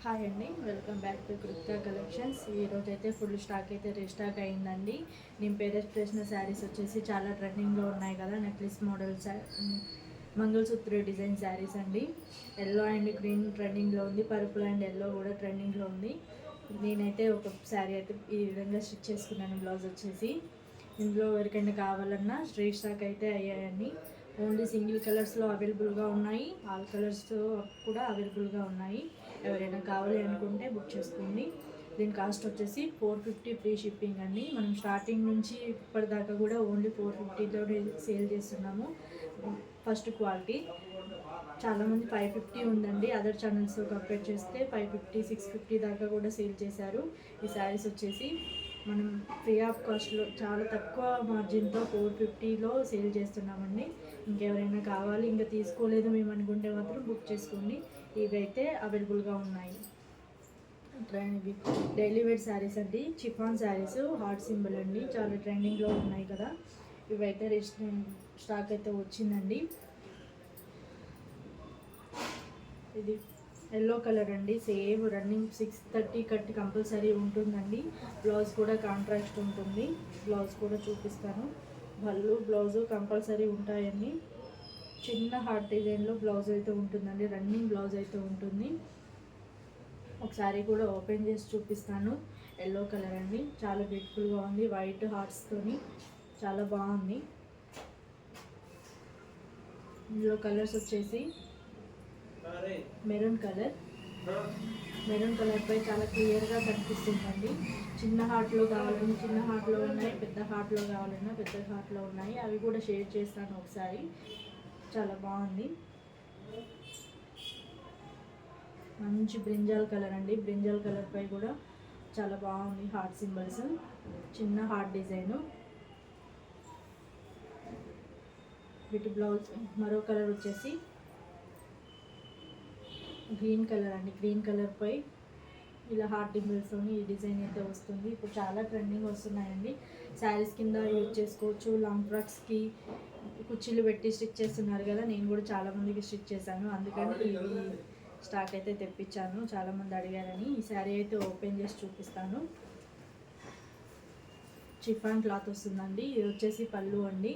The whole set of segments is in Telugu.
హాయ్ అండి, welcome back to Kritika collections. ఈరోజు అయితే ఫుల్ స్టాక్ అయితే రీస్టాక్ అయిందండి. నేను పేరెంట్స్ చేసిన శారీస్ వచ్చేసి చాలా ట్రెండింగ్లో ఉన్నాయి కదా, necklace models, mangalsutra design saris అండి. ఎల్లో అండ్ గ్రీన్ ట్రెండింగ్లో ఉంది, పర్పుల్ అండ్ ఎల్లో కూడా ట్రెండింగ్లో ఉంది. నేనైతే ఒక శారీ అయితే ఈ విధంగా స్టిచ్ చేసుకున్నాను. బ్లౌజ్ వచ్చేసి ఇందులో ఎవరికైనా కావాలన్నా స్టాక్ అయితే అయ్యాయండి. ఓన్లీ సింగిల్ కలర్స్లో అవైలబుల్గా ఉన్నాయి, ఆల్ కలర్స్తో కూడా అవైలబుల్గా ఉన్నాయి. ఎవరైనా కావాలి అనుకుంటే బుక్ చేసుకోండి. దీని కాస్ట్ వచ్చేసి 450 ఫ్రీ షిప్పింగ్ అండి. మనం స్టార్టింగ్ నుంచి ఇప్పటిదాకా కూడా ఓన్లీ 450తో సేల్ చేస్తున్నాము. ఫస్ట్ క్వాలిటీ చాలామంది 550 ఉందండి, అదర్ ఛానల్స్తో కంపేర్ చేస్తే 550, 650 దాకా కూడా సేల్ చేశారు. ఈ శారీస్ వచ్చేసి మనం ఫ్రీ ఆఫ్ కాస్ట్లో చాలా తక్కువ మార్జిన్తో 450లో సేల్ చేస్తున్నామండి. ఇంకెవరైనా కావాలి ఇంకా తీసుకోలేదు మేము అనుకుంటే మాత్రం బుక్ చేసుకోండి. ఇవైతే అవైలబుల్గా ఉన్నాయి. ఇవి డైలీ వేర్ శారీస్ అండి, చిఫాన్ శారీస్, హార్ట్ సింబల్ అండి, చాలా ట్రెండింగ్లో ఉన్నాయి కదా. ఇవైతే స్టాక్ అయితే వచ్చిందండి. ఇది ఎల్లో కలర్ అండి, సేమ్ రన్నింగ్ 630 కట్ కంపల్సరీ ఉంటుందండి. బ్లౌజ్ కూడా కాంట్రాస్ట్ ఉంటుంది. బ్లౌజ్ కూడా చూపిస్తాను. పళ్ళు బ్లౌజు కంపల్సరీ ఉంటాయండి. చిన్న హార్ట్ డిజైన్లో బ్లౌజ్ అయితే ఉంటుందండి, రన్నింగ్ బ్లౌజ్ అయితే ఉంటుంది. ఒకసారి కూడా ఓపెన్ చేసి చూపిస్తాను. ఎల్లో కలర్ అండి, చాలా బ్యూటిఫుల్గా ఉంది, వైట్ హార్ట్స్తోని చాలా బాగుంది. ఇందులో కలర్స్ వచ్చేసి మెరూన్ కలర్ పై చాలా క్లియర్గా కనిపిస్తుందండి. చిన్న హార్ట్లో కావాలన్నా చిన్న హార్ట్లో ఉన్నాయి, పెద్ద హార్ట్లో కావాలన్నా పెద్ద హార్ట్లో ఉన్నాయి. అవి కూడా షేర్ చేస్తాను ఒకసారి. చాలా బాగుంది. మంచి బ్రింజాల్ కలర్ అండి, బ్రింజాల్ కలర్ పై కూడా చాలా బాగుంది. హార్ట్ సింబల్స్, చిన్న హార్ట్ డిజైను. వీటి బ్లౌజ్ మరో కలర్ వచ్చేసి గ్రీన్ కలర్ అండి. గ్రీన్ కలర్ పై ఇలా హార్ట్ డింబుల్స్తో ఈ డిజైన్ అయితే వస్తుంది. ఇప్పుడు చాలా ట్రెండింగ్ వస్తున్నాయండి. శారీస్ కింద యూజ్ చేసుకోవచ్చు, లాంగ్ ఫ్రాక్స్కి కుర్చీలు పెట్టి స్టిచ్ చేస్తున్నారు కదా, నేను కూడా చాలామందికి స్టిచ్ చేశాను, అందుకని ఇది స్టాక్ అయితే తెప్పించాను. చాలామంది అడిగారని. ఈ శారీ అయితే ఓపెన్ చేసి చూపిస్తాను. చిఫాన్ క్లాత్ వస్తుందండి. ఇది వచ్చేసి పళ్ళు అండి.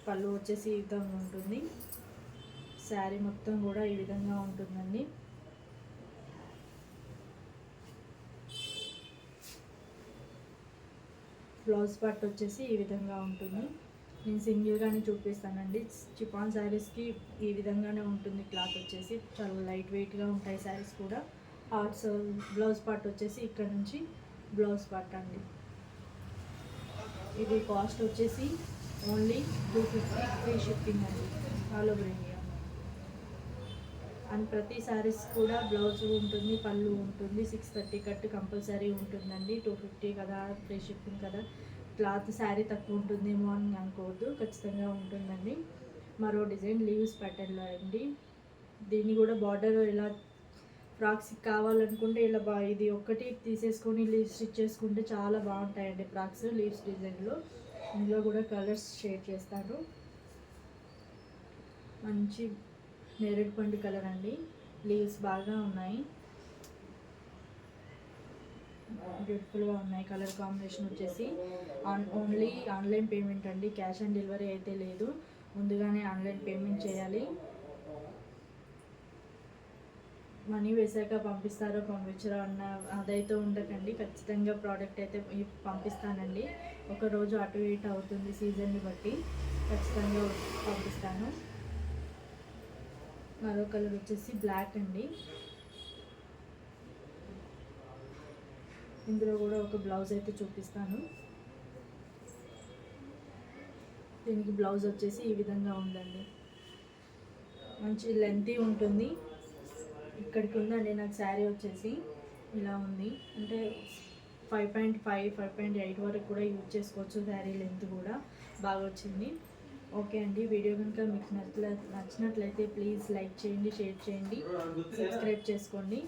పళ్ళు వచ్చేసి ఈ విధంగా ఉంటుంది. శారీ మొత్తం కూడా ఈ విధంగా ఉంటుందండి. బ్లౌజ్ పార్ట్ వచ్చేసి ఈ విధంగా ఉంటుంది. నేను సింగిల్గానే చూపిస్తానండి. చిఫాన్ శారీస్కి ఈ విధంగానే ఉంటుంది. క్లాత్ వచ్చేసి చాలా లైట్ వెయిట్గా ఉంటాయి శారీస్ కూడా. హార్ట్స్ బ్లౌజ్ పార్ట్ వచ్చేసి ఇక్కడ నుంచి బ్లౌజ్ పార్ట్ అండి. ఇది కాస్ట్ వచ్చేసి ఓన్లీ 250 ఫ్రీ షిప్పింగ్ అండి, ఆల్ ఓవర్ ఇండియా. అండ్ ప్రతి శారీస్ కూడా బ్లౌజ్ ఉంటుంది, పళ్ళు ఉంటుంది. 630 కట్ కంపల్సరీ ఉంటుందండి. 250 కదా, ఫ్రీ షిప్పింగ్ కదా, క్లాత్ శారీ తక్కువ ఉంటుందేమో అని అనుకోవద్దు, ఖచ్చితంగా ఉంటుందండి. మరో డిజైన్ లీవ్స్ ప్యాటర్న్లో అండి. దీన్ని కూడా బార్డర్ ఇలా ఫ్రాక్స్ కావాలనుకుంటే ఇలా ఇది ఒక్కటి తీసేసుకొని లీవ్స్ స్టిచ్ చేసుకుంటే చాలా బాగుంటాయండి ఫ్రాక్స్ లీవ్స్ డిజైన్లో. ఇందులో కూడా కలర్స్ షేర్ చేస్తాను. మంచి నేరేడు పండు కలర్ అండి, లీవ్స్ బాగా ఉన్నాయి, బ్యూటిఫుల్గా ఉన్నాయి. కలర్ కాంబినేషన్ వచ్చేసి ఓన్లీ ఆన్లైన్ పేమెంట్ అండి, క్యాష్ ఆన్ డెలివరీ అయితే లేదు. ముందుగానే ఆన్లైన్ పేమెంట్ చేయాలి. మనీ వేసాక పంపిస్తారో పంపించరో అన్న అదైతే ఉండకండి. ఖచ్చితంగా ప్రోడక్ట్ అయితే పంపిస్తానండి. ఒకరోజు అటు ఇటు అవుతుంది సీజన్ని బట్టి, ఖచ్చితంగా పంపిస్తాను. మరో కలర్ వచ్చేసి బ్లాక్ అండి. ఇందులో కూడా ఒక బ్లౌజ్ అయితే చూపిస్తాను. దీనికి బ్లౌజ్ వచ్చేసి ఈ విధంగా ఉందండి. మంచి లెంతీ ఉంటుంది. ఇక్కడికి ఉందండి నాకు శారీ వచ్చేసి ఇలా ఉంది. అంటే 5.5, 5.8 వరకు కూడా యూజ్ చేసుకోవచ్చు. శారీ లెంత్ కూడా బాగా వచ్చింది. ఓకే అండి, వీడియో కనుక మీకు నచ్చినట్లయితే ప్లీజ్ లైక్ చేయండి, షేర్ చేయండి, సబ్స్క్రైబ్ చేసుకోండి.